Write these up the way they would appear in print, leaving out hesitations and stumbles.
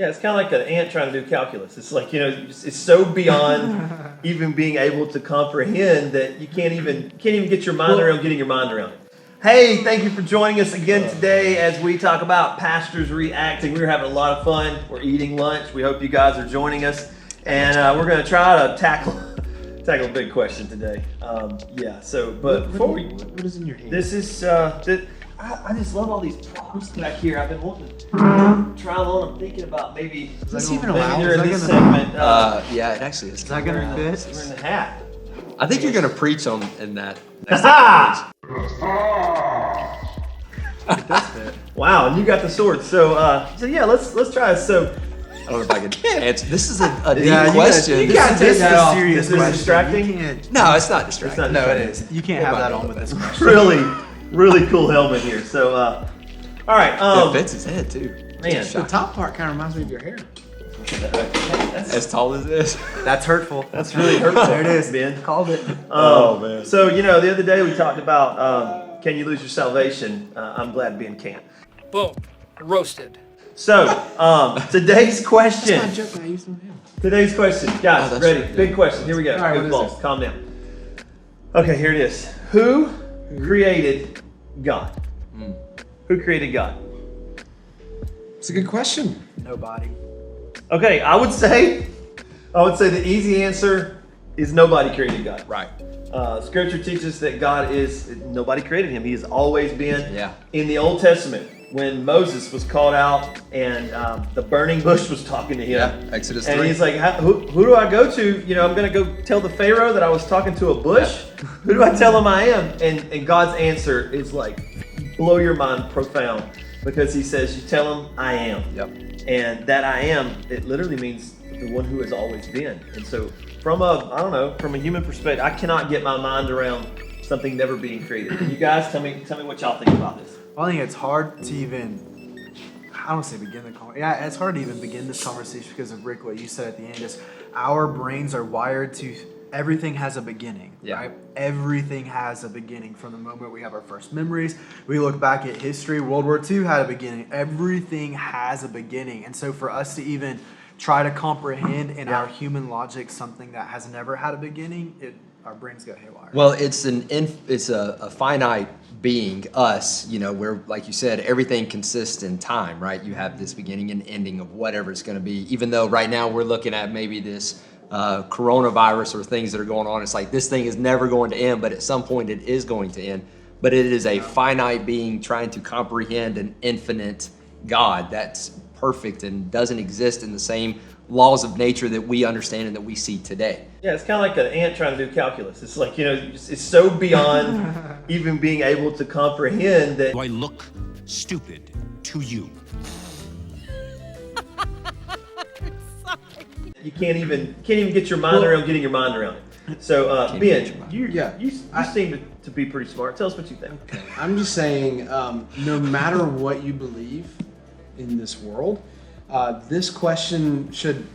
Yeah, it's kind of like an ant trying to do calculus. It's like, it's so beyond even being able to comprehend that you can't even get your mind around getting your mind around it. Hey, thank you for joining us again today as we talk about pastors reacting. We're having a lot of fun. We're eating lunch. We hope you guys are joining us. And we're going to try to tackle a big question today. But before what is in your hand? this is, I just love all these props back here. I've been wanting to try them on. I'm thinking about maybe Is this even maybe allowed? during Is that this gonna- segment. Yeah, it actually is. Is that gonna fit? We're in the hat. I think you're gonna preach on in that. Ha! It does fit. Wow, and you got the sword. So yeah, let's try this. So I don't know if I can answer. This is a deep Yeah, question. You gotta take that off. This is distracting? You can't, No, it's not distracting. It's not No, it distracting. is. you can't have that on with this question. really cool helmet here. So all right, It fits his head too. man, The top part kind of reminds me of your hair. As tall as this. That's hurtful. that's really hurtful. There it is. Ben. Called it. Oh, man. So the other day we talked about can you lose your salvation? I'm glad Ben can't. Boom. Roasted. So today's question. That's not a joke. I used them. Today's question, guys, Oh, that's ready? right. Big question. Here we go. All right, Big what is balls. this? Calm down. Okay, here it is. Who created God? Who created God? It's a good question. Nobody. Okay, I would say the easy answer is nobody created God. Right. Scripture teaches that God nobody created him. He has always been. Yeah. In the Old Testament, when Moses was called out and the burning bush was talking to him. Yeah. Exodus And 3. he's like, who do I go to? I'm going to go tell the Pharaoh that I was talking to a bush? Who do I tell him I am? And God's answer is like, blow your mind profound. Because he says, you tell him I am. Yep. And that I am, it literally means the one who has always been. And so from a human perspective, I cannot get my mind around something never being created. You guys, tell me what y'all think about this. I think it's hard to even, I don't say begin the conversation. Yeah, it's hard to even begin this conversation because of Rick, what you said at the end is our brains are wired to, everything has a beginning, Yeah. right? Everything has a beginning from the moment we have our first memories. We look back at history, World War II had a beginning. Everything has a beginning. And so for us to even try to comprehend in our human logic something that has never had a beginning, our brains go haywire. Well, it's a finite being, us, where, like you said, everything consists in time, right? You have this beginning and ending of whatever it's going to be. Even though right now we're looking at maybe this coronavirus or things that are going on, it's like this thing is never going to end, but at some point it is going to end. But it is a finite being trying to comprehend an infinite God that's perfect and doesn't exist in the same laws of nature that we understand and that we see today. Yeah, it's kind of like an ant trying to do calculus. It's like, it's so beyond even being able to comprehend that. Do I look stupid to you? You can't even get your mind around getting your mind around it. So Ben, you seem to be pretty smart. Tell us what you think. I'm just saying, no matter what you believe in this world, this question should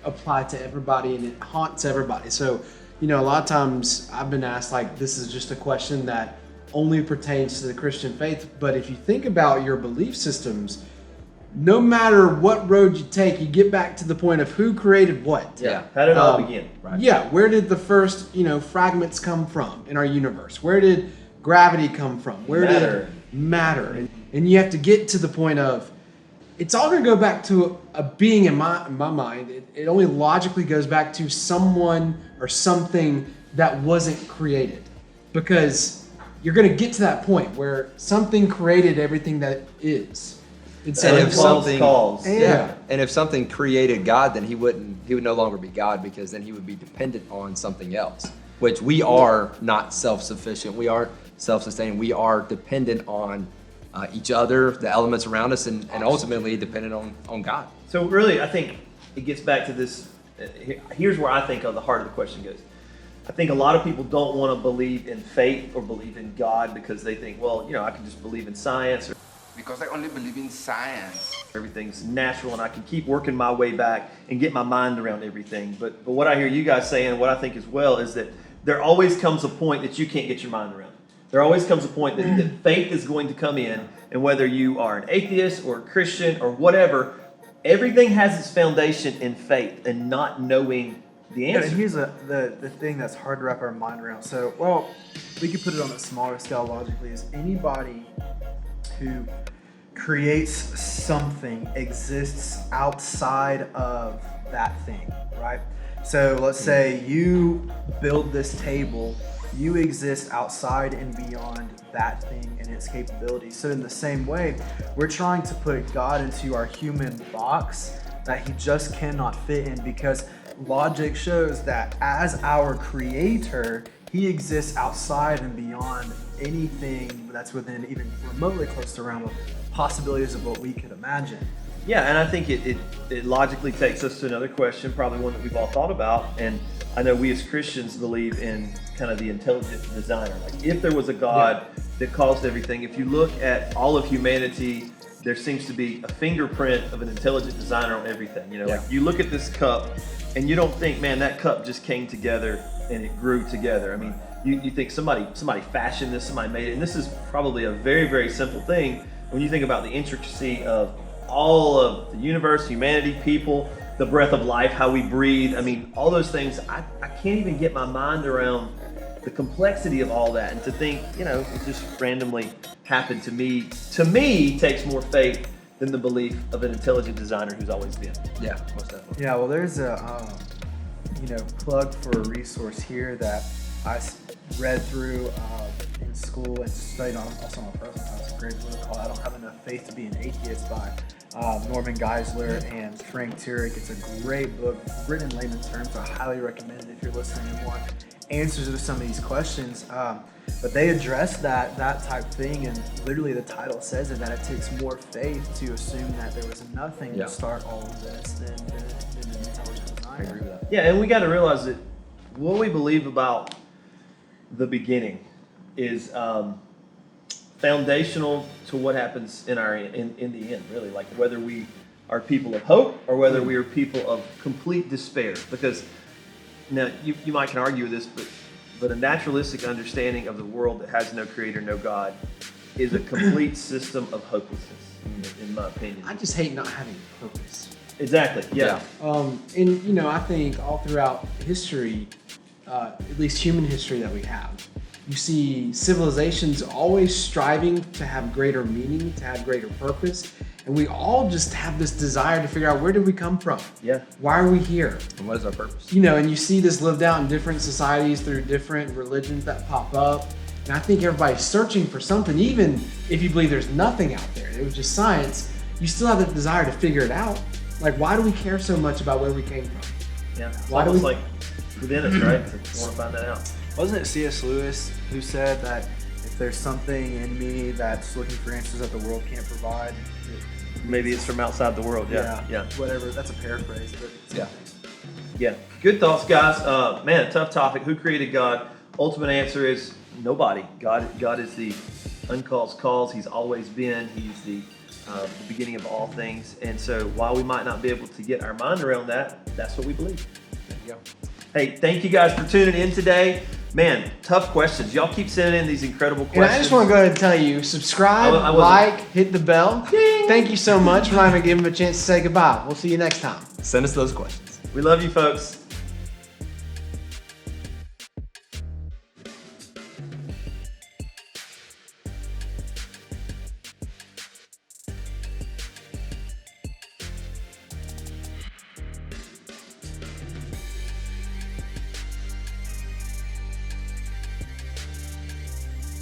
apply to everybody and it haunts everybody. So, a lot of times I've been asked, like, this is just a question that only pertains to the Christian faith. But if you think about your belief systems, no matter what road you take, you get back to the point of who created what. Yeah. How did it all begin? Right. Yeah, where did the first, fragments come from in our universe? Where did gravity come from? Where Matter. did matter? And you have to get to the point of, it's all going to go back to a being in my mind. It only logically goes back to someone or something that wasn't created. Because you're going to get to that point where something created everything that is. And if something calls. Yeah. And if something created God, then he would no longer be God, because then he would be dependent on something else, which we are not self-sufficient. We aren't self-sustaining. We are dependent on each other, the elements around us, and ultimately dependent on God. So really, I think it gets back to this. Here's where I think the heart of the question goes. I think a lot of people don't want to believe in faith or believe in God because they think, well, I can just believe in science, or because I only believe in science. everything's natural and I can keep working my way back and get my mind around everything. But what I hear you guys saying, what I think as well, is that there always comes a point that you can't get your mind around. There always comes a point that faith is going to come in, and whether you are an atheist or a Christian or whatever, everything has its foundation in faith and not knowing the Yeah, and answer. here's the thing that's hard to wrap our mind around. So, well, we could put it on a smaller scale logically. Is anybody who creates something exists outside of that thing, right? So let's say you build this table, you exist outside and beyond that thing and its capabilities. So in the same way, we're trying to put God into our human box that he just cannot fit in, because logic shows that as our creator, he exists outside and beyond anything that's within even remotely close to the realm of possibilities of what we could imagine. Yeah, and I think it logically takes us to another question, probably one that we've all thought about. And I know we as Christians believe in kind of the intelligent designer. Like, if there was a God that caused everything, if you look at all of humanity, there seems to be a fingerprint of an intelligent designer on everything. You know, like you look at this cup and you don't think, man, that cup just came together and it grew together. I mean, you think somebody fashioned this, somebody made it. And this is probably a very, very simple thing when you think about the intricacy of all of the universe, humanity, people, the breath of life, how we breathe. I mean, all those things, I can't even get my mind around the complexity of all that. And to think, you know, it just randomly happened to me takes more faith than the belief of an intelligent designer who's always been. Yeah, most definitely. Yeah, well, there's a plug for a resource here that I read through in school and studied on also on a personal time. It's a great book called "I Don't Have Enough Faith to Be an Atheist" by Norman Geisler and Frank Turek. It's a great book written in layman's terms. I highly recommend it if you're listening and want answers to some of these questions. But they address that type thing, and literally the title says it, that it takes more faith to assume that there was nothing to start all of this than an intelligent designer. I agree with that. Yeah, and we got to realize that what we believe about the beginning is foundational to what happens in the end, really. Like, whether we are people of hope or whether we are people of complete despair. Because now you might can argue with this, but a naturalistic understanding of the world that has no creator, no God, is a complete system of hopelessness, in my opinion. I just hate not having purpose. Exactly. Yeah. And you know, I think all throughout history, at least human history that we have, you see civilizations always striving to have greater meaning, to have greater purpose, and we all just have this desire to figure out, where did we come from? Yeah. Why are we here? And what is our purpose? You know, and you see this lived out in different societies through different religions that pop up. And I think everybody's searching for something, even if you believe there's nothing out there. It was just science. You still have the desire to figure it out. Like, why do we care so much about where we came from? Yeah. It's Why do almost we- like within us, right? I want to find that out. Wasn't it C.S. Lewis who said that if there's something in me that's looking for answers that the world can't provide? Maybe it's from outside the world. Yeah. Whatever. That's a paraphrase, but Yeah. Yeah. Good thoughts, guys. Man, tough topic. Who created God? Ultimate answer is nobody. God is the uncaused cause. He's always been. He's the beginning of all things. And so while we might not be able to get our mind around that, that's what we believe. There you go. Hey, thank you guys for tuning in today. Man, tough questions. Y'all keep sending in these incredible And questions. I just want to go ahead and tell you, subscribe, I wasn't- like, hit the bell. Thank you so much. We're not even giving him a chance to say goodbye. We'll see you next time. Send us those questions. We love you, folks.